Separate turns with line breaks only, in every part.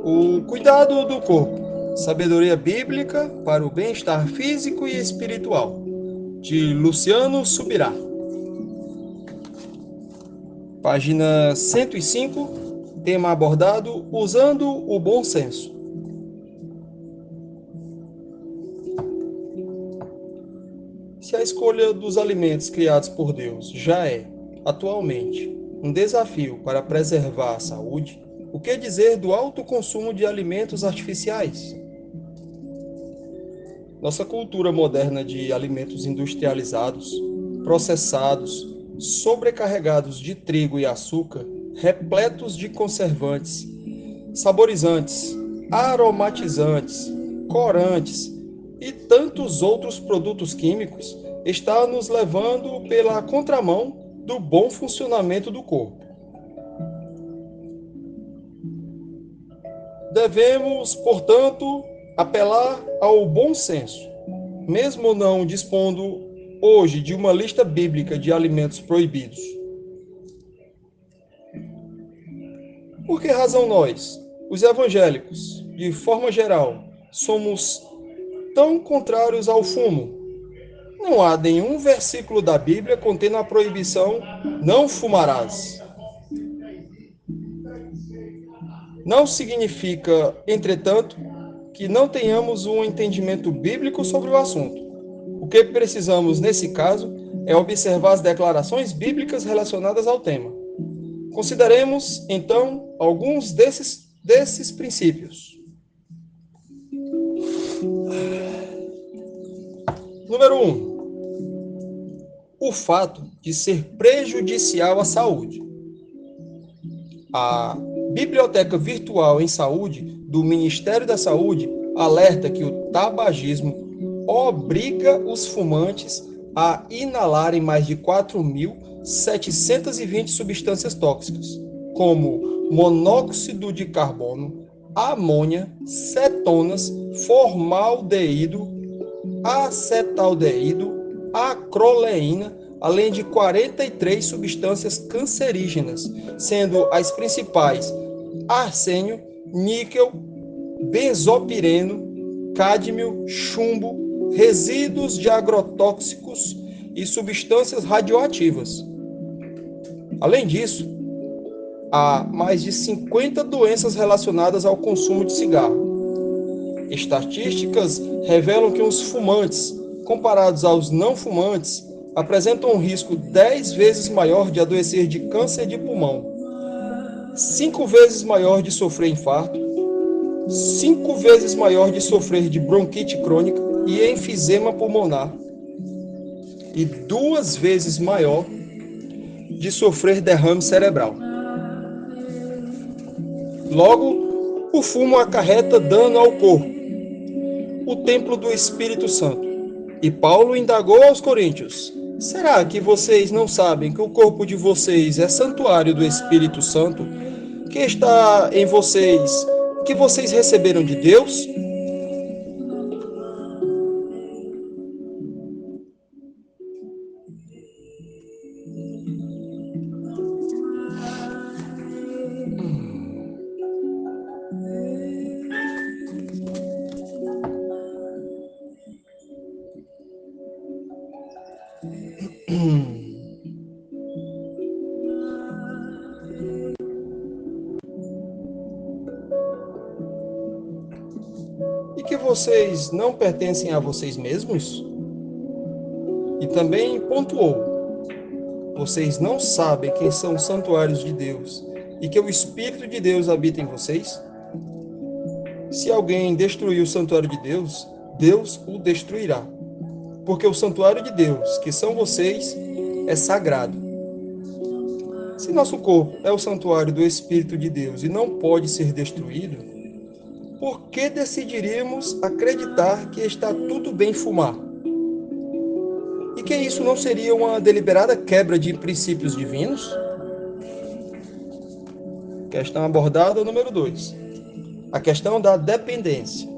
O cuidado do corpo, sabedoria bíblica para o bem-estar físico e espiritual, de Luciano Subirá. Página 105, tema abordado usando o bom senso. Se a escolha dos alimentos criados por Deus já é, atualmente, um desafio para preservar a saúde, o que dizer do alto consumo de alimentos artificiais? Nossa cultura moderna de alimentos industrializados, processados, sobrecarregados de trigo e açúcar, repletos de conservantes, saborizantes, aromatizantes, corantes e tantos outros produtos químicos, está nos levando pela contramão do bom funcionamento do corpo. Devemos, portanto, apelar ao bom senso, mesmo não dispondo hoje de uma lista bíblica de alimentos proibidos. Por que razão nós, os evangélicos, de forma geral, somos tão contrários ao fumo? Não há nenhum versículo da Bíblia contendo a proibição "não fumarás". Não significa, entretanto, que não tenhamos um entendimento bíblico sobre o assunto. O que precisamos, nesse caso, é observar as declarações bíblicas relacionadas ao tema. Consideremos, então, alguns desses princípios. Número 1. O fato de ser prejudicial à saúde. A Biblioteca Virtual em Saúde do Ministério da Saúde alerta que o tabagismo obriga os fumantes a inalarem mais de 4.720 substâncias tóxicas, como monóxido de carbono, amônia, cetonas, formaldeído, acetaldeído, acroleína, além de 43 substâncias cancerígenas, sendo as principais arsênio, níquel, benzopireno, cádmio, chumbo, resíduos de agrotóxicos e substâncias radioativas. Além disso, há mais de 50 doenças relacionadas ao consumo de cigarro. Estatísticas revelam que os fumantes, comparados aos não fumantes, apresentam um risco 10 vezes maior de adoecer de câncer de pulmão, 5 vezes maior de sofrer infarto, 5 vezes maior de sofrer de bronquite crônica e enfisema pulmonar, e 2 vezes maior de sofrer derrame cerebral. Logo, o fumo acarreta dano ao corpo, o templo do Espírito Santo. E Paulo indagou aos coríntios: será que vocês não sabem que o corpo de vocês é santuário do Espírito Santo, que está em vocês, que vocês receberam de Deus? E que vocês não pertencem a vocês mesmos? E também pontuou: vocês não sabem quem são os santuários de Deus e que o Espírito de Deus habita em vocês? Se alguém destruir o santuário de Deus, Deus o destruirá. Porque o santuário de Deus, que são vocês, é sagrado. Se nosso corpo é o santuário do Espírito de Deus e não pode ser destruído, por que decidiríamos acreditar que está tudo bem fumar? E que isso não seria uma deliberada quebra de princípios divinos? Questão abordada número 2. A questão da dependência.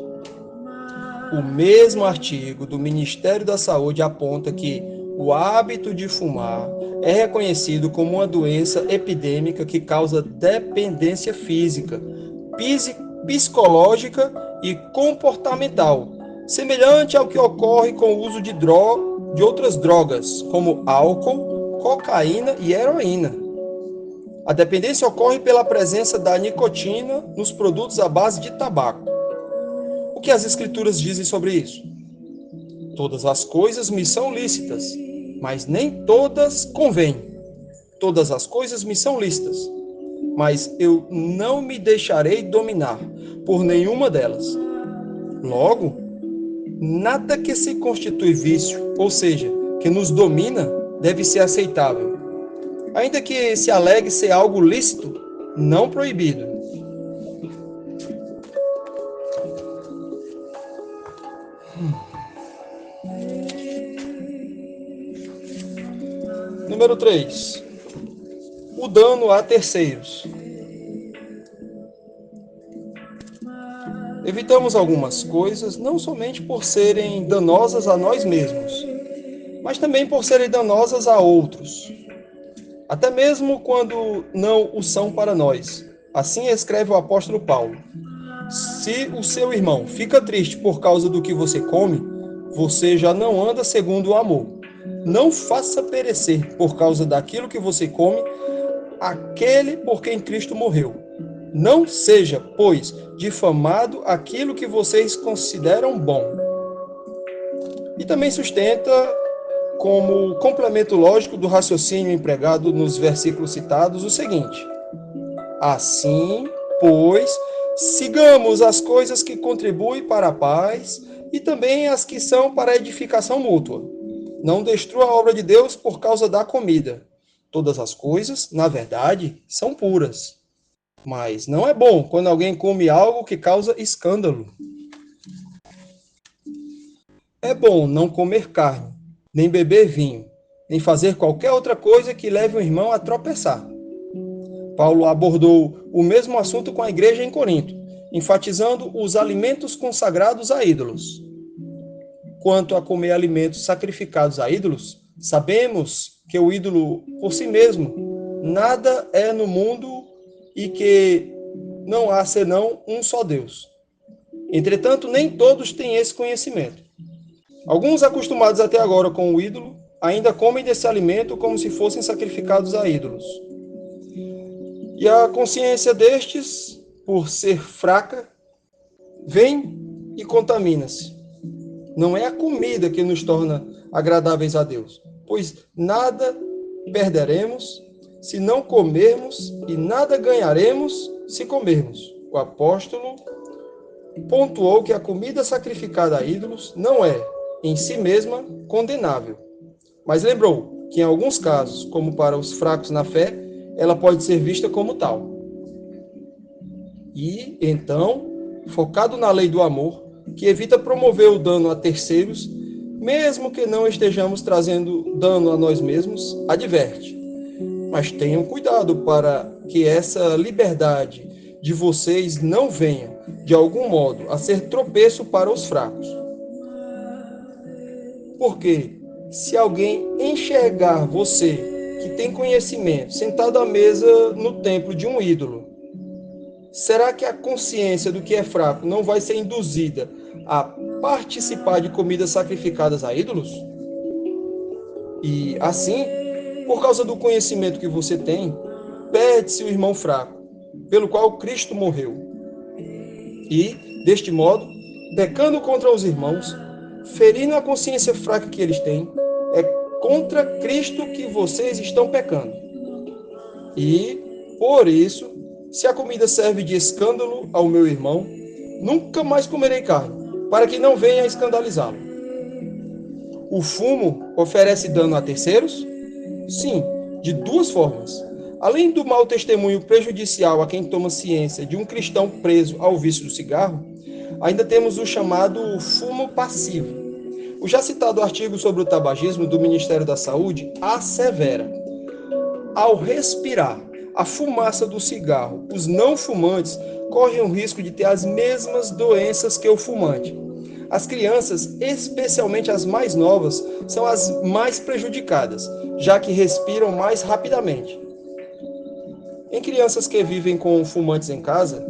O mesmo artigo do Ministério da Saúde aponta que o hábito de fumar é reconhecido como uma doença epidêmica que causa dependência física, psicológica e comportamental, semelhante ao que ocorre com o uso de outras drogas, como álcool, cocaína e heroína. A dependência ocorre pela presença da nicotina nos produtos à base de tabaco. O que as Escrituras dizem sobre isso? Todas as coisas me são lícitas, mas nem todas convêm. Todas as coisas me são lícitas, mas eu não me deixarei dominar por nenhuma delas. Logo, nada que se constitui vício, ou seja, que nos domina, deve ser aceitável, ainda que se alegue ser algo lícito, não proibido. Número 3. O dano a terceiros. Evitamos algumas coisas não somente por serem danosas a nós mesmos, mas também por serem danosas a outros, até mesmo quando não o são para nós. Assim escreve o apóstolo Paulo: se o seu irmão fica triste por causa do que você come, você já não anda segundo o amor. Não faça perecer por causa daquilo que você come aquele por quem Cristo morreu. Não seja, pois, difamado aquilo que vocês consideram bom. E também sustenta, como complemento lógico do raciocínio empregado nos versículos citados, o seguinte: assim, pois, sigamos as coisas que contribuem para a paz e também as que são para a edificação mútua. Não destrua a obra de Deus por causa da comida. Todas as coisas, na verdade, são puras. Mas não é bom quando alguém come algo que causa escândalo. É bom não comer carne, nem beber vinho, nem fazer qualquer outra coisa que leve o irmão a tropeçar. Paulo abordou o mesmo assunto com a igreja em Corinto, enfatizando os alimentos consagrados a ídolos. Quanto a comer alimentos sacrificados a ídolos, sabemos que o ídolo por si mesmo nada é no mundo e que não há senão um só Deus. Entretanto, nem todos têm esse conhecimento. Alguns, acostumados até agora com o ídolo, ainda comem desse alimento como se fossem sacrificados a ídolos. E a consciência destes, por ser fraca, vem e contamina-se. Não é a comida que nos torna agradáveis a Deus, pois nada perderemos se não comermos e nada ganharemos se comermos. O apóstolo pontuou que a comida sacrificada a ídolos não é, em si mesma, condenável, mas lembrou que em alguns casos, como para os fracos na fé, ela pode ser vista como tal. E, então, focado na lei do amor, que evita promover o dano a terceiros, mesmo que não estejamos trazendo dano a nós mesmos, adverte. Mas tenham cuidado para que essa liberdade de vocês não venha, de algum modo, a ser tropeço para os fracos. Porque, se alguém enxergar você, que tem conhecimento, sentado à mesa no templo de um ídolo, será que a consciência do que é fraco não vai ser induzida a participar de comidas sacrificadas a ídolos? E assim, por causa do conhecimento que você tem, perde-se o irmão fraco, pelo qual Cristo morreu. E, deste modo, pecando contra os irmãos, ferindo a consciência fraca que eles têm, é contra Cristo que vocês estão pecando. E, por isso, se a comida serve de escândalo ao meu irmão, nunca mais comerei carne, para que não venha a escandalizá-lo. O fumo oferece dano a terceiros? Sim, de duas formas. Além do mau testemunho prejudicial a quem toma ciência de um cristão preso ao vício do cigarro, ainda temos o chamado fumo passivo. O já citado artigo sobre o tabagismo do Ministério da Saúde assevera: ao respirar a fumaça do cigarro, os não fumantes correm o risco de ter as mesmas doenças que o fumante. As crianças, especialmente as mais novas, são as mais prejudicadas, já que respiram mais rapidamente. Em crianças que vivem com fumantes em casa,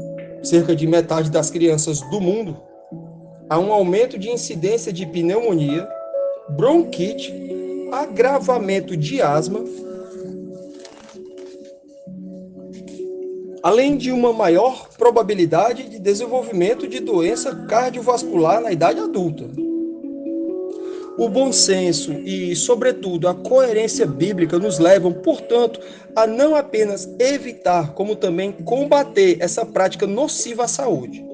cerca de metade das crianças do mundo, há um aumento de incidência de pneumonia, bronquite, agravamento de asma, além de uma maior probabilidade de desenvolvimento de doença cardiovascular na idade adulta. O bom senso e, sobretudo, a coerência bíblica nos levam, portanto, a não apenas evitar, como também combater essa prática nociva à saúde.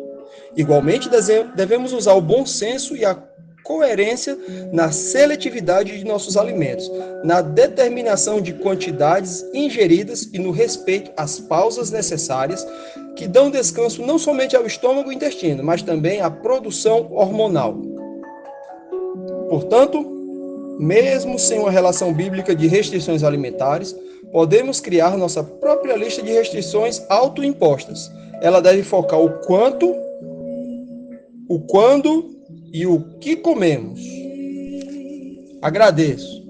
Igualmente, devemos usar o bom senso e a coerência na seletividade de nossos alimentos, na determinação de quantidades ingeridas e no respeito às pausas necessárias que dão descanso não somente ao estômago e intestino, mas também à produção hormonal. Portanto, mesmo sem uma relação bíblica de restrições alimentares, podemos criar nossa própria lista de restrições autoimpostas. Ela deve focar o quanto, o quando e o que comemos. Agradeço.